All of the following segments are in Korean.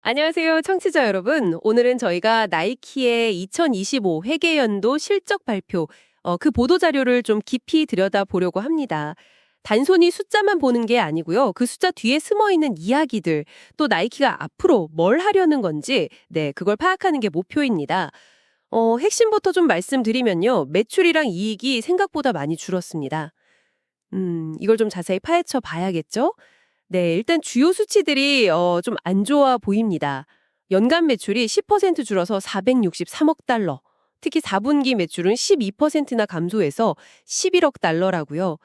안녕하세요, 청취자 여러분. 오늘은 저희가 나이키의 2025 회계연도 실적 발표, 그 보도자료를 좀 깊이 들여다보려고 합니다. 단순히 숫자만 보는 게 아니고요. 그 숫자 뒤에 숨어있는 이야기들, 또 나이키가 앞으로 뭘 하려는 건지, 그걸 파악하는 게 목표입니다. 핵심부터 좀 말씀드리면요. 매출이랑 이익이 생각보다 많이 줄었습니다. 이걸 좀 자세히 파헤쳐 봐야겠죠? 네, 일단 주요 수치들이 좀 안 좋아 보입니다. 연간 매출이 10% 줄어서 463억 달러. 특히 4분기 매출은 12%나 감소해서 11억 달러라고요.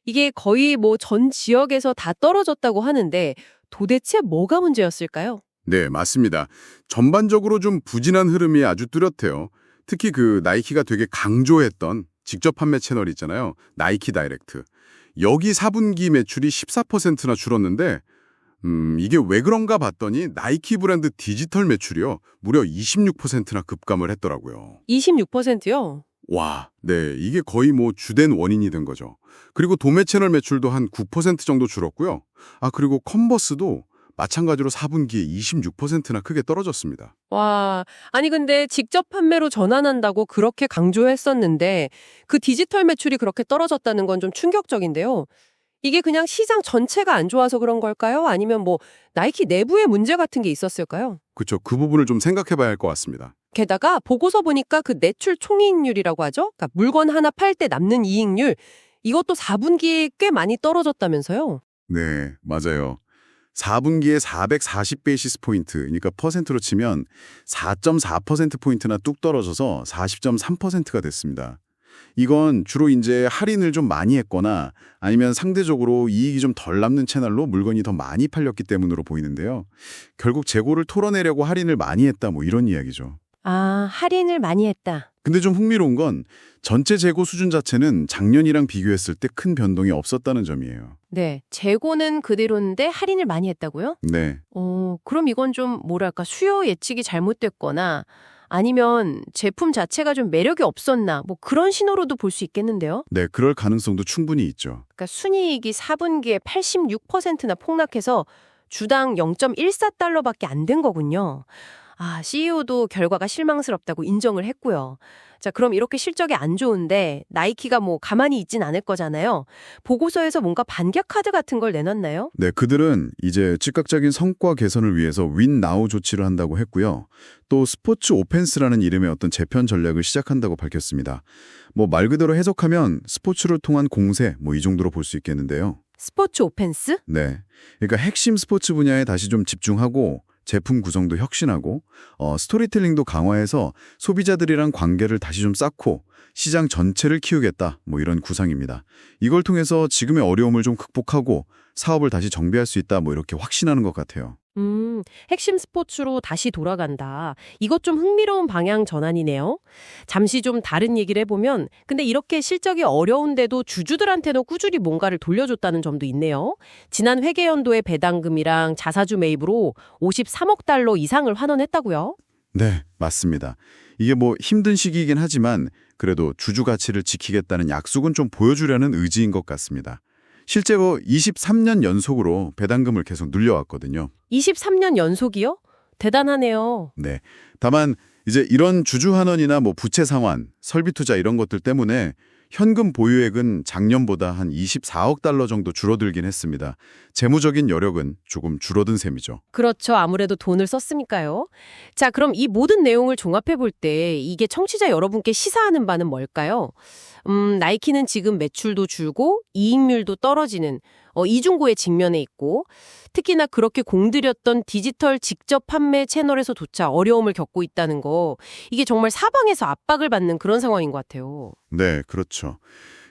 이게 거의 뭐 전 지역에서 다 떨어졌다고 하는데 도대체 뭐가 문제였을까요? 네, 맞습니다. 전반적으로 좀 부진한 흐름이 아주 뚜렷해요. 특히 그 나이키가 되게 강조했던 직접 판매 채널 있잖아요. 나이키 다이렉트. 여기 4분기 매출이 14%나 줄었는데 이게 왜 그런가 봤더니 나이키 브랜드 디지털 매출이요. 무려 26%나 급감을 했더라고요. 26%요? 와, 네, 이게 거의 뭐 주된 원인이 된 거죠. 그리고 도매 채널 매출도 한 9% 정도 줄었고요. 그리고 컨버스도 마찬가지로 4분기에 26%나 크게 떨어졌습니다. 와, 아니 근데 직접 판매로 전환한다고 그렇게 강조했었는데 그 디지털 매출이 그렇게 떨어졌다는 건 좀 충격적인데요. 이게 그냥 시장 전체가 안 좋아서 그런 걸까요? 아니면 뭐 나이키 내부에 문제 같은 게 있었을까요? 그렇죠. 그 부분을 좀 생각해 봐야 할 것 같습니다. 게다가 보고서 보니까 그 매출 총이익률이라고 하죠? 그러니까 물건 하나 팔 때 남는 이익률, 이것도 4분기에 꽤 많이 떨어졌다면서요? 네, 맞아요. 4분기에 440베이시스 포인트, 그러니까 퍼센트로 치면 4.4%포인트나 뚝 떨어져서 40.3%가 됐습니다. 이건 주로 이제 할인을 좀 많이 했거나 아니면 상대적으로 이익이 좀 덜 남는 채널로 물건이 더 많이 팔렸기 때문으로 보이는데요. 결국 재고를 털어내려고 할인을 많이 했다 뭐 이런 이야기죠. 아, 할인을 많이 했다. 근데 좀 흥미로운 건 전체 재고 수준 자체는 작년이랑 비교했을 때 큰 변동이 없었다는 점이에요. 네, 재고는 그대로인데 할인을 많이 했다고요? 네. 그럼 이건 좀 뭐랄까 수요 예측이 잘못됐거나 아니면 제품 자체가 좀 매력이 없었나 뭐 그런 신호로도 볼 수 있겠는데요. 네, 그럴 가능성도 충분히 있죠. 그러니까 순이익이 4분기에 86%나 폭락해서 주당 0.14달러밖에 안 된 거군요. CEO도 결과가 실망스럽다고 인정을 했고요. 자, 그럼 이렇게 실적이 안 좋은데 나이키가 뭐 가만히 있진 않을 거잖아요. 보고서에서 뭔가 반격 카드 같은 걸 내놨나요? 네, 그들은 이제 즉각적인 성과 개선을 위해서 윈 나우 조치를 한다고 했고요. 또 스포츠 오펜스라는 이름의 어떤 재편 전략을 시작한다고 밝혔습니다. 뭐 말 그대로 해석하면 스포츠를 통한 공세 뭐 이 정도로 볼 수 있겠는데요. 스포츠 오펜스? 네. 그러니까 핵심 스포츠 분야에 다시 좀 집중하고 제품 구성도 혁신하고 스토리텔링도 강화해서 소비자들이랑 관계를 다시 좀 쌓고 시장 전체를 키우겠다 뭐 이런 구상입니다. 이걸 통해서 지금의 어려움을 좀 극복하고 사업을 다시 정비할 수 있다 뭐 이렇게 확신하는 것 같아요. 핵심 스포츠로 다시 돌아간다. 이것 좀 흥미로운 방향 전환이네요. 잠시 좀 다른 얘기를 해보면 근데 이렇게 실적이 어려운데도 주주들한테는 꾸준히 뭔가를 돌려줬다는 점도 있네요. 지난 회계연도의 배당금이랑 자사주 매입으로 53억 달러 이상을 환원했다고요? 네, 맞습니다. 이게 뭐 힘든 시기이긴 하지만 그래도 주주 가치를 지키겠다는 약속은 좀 보여주려는 의지인 것 같습니다. 실제로 23년 연속으로 배당금을 계속 늘려왔거든요. 23년 연속이요? 대단하네요. 네. 다만 이제 이런 주주 환원이나 뭐 부채 상환, 설비 투자 이런 것들 때문에 현금 보유액은 작년보다 한 24억 달러 정도 줄어들긴 했습니다. 재무적인 여력은 조금 줄어든 셈이죠. 그렇죠. 아무래도 돈을 썼으니까요. 자, 그럼 이 모든 내용을 종합해 볼 때 이게 청취자 여러분께 시사하는 바는 뭘까요? 나이키는 지금 매출도 줄고 이익률도 떨어지는 이중고에 직면해 있고 특히나 그렇게 공들였던 디지털 직접 판매 채널에서조차 어려움을 겪고 있다는 거 이게 정말 사방에서 압박을 받는 그런 상황인 것 같아요. 네, 그렇죠.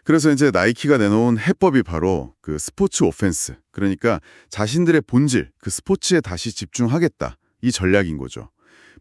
그래서 이제 나이키가 내놓은 해법이 바로 그 스포츠 오펜스, 그러니까 자신들의 본질, 그 스포츠에 다시 집중하겠다, 이 전략인 거죠.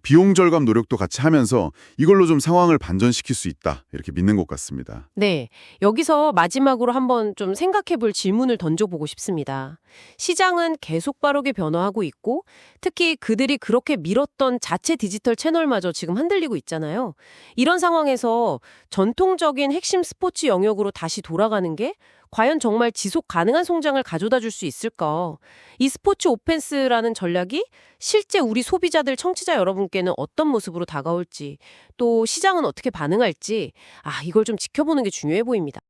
비용 절감 노력도 같이 하면서 이걸로 좀 상황을 반전시킬 수 있다, 이렇게 믿는 것 같습니다. 네, 여기서 마지막으로 한번 좀 생각해 볼 질문을 던져보고 싶습니다. 시장은 계속 빠르게 변화하고 있고 특히 그들이 그렇게 밀었던 자체 디지털 채널마저 지금 흔들리고 있잖아요. 이런 상황에서 전통적인 핵심 스포츠 영역으로 다시 돌아가는 게 과연 정말 지속 가능한 성장을 가져다 줄 수 있을까? 이 스포츠 오펜스라는 전략이 실제 우리 소비자들, 청취자 여러분께는 어떤 모습으로 다가올지, 또 시장은 어떻게 반응할지, 이걸 좀 지켜보는 게 중요해 보입니다.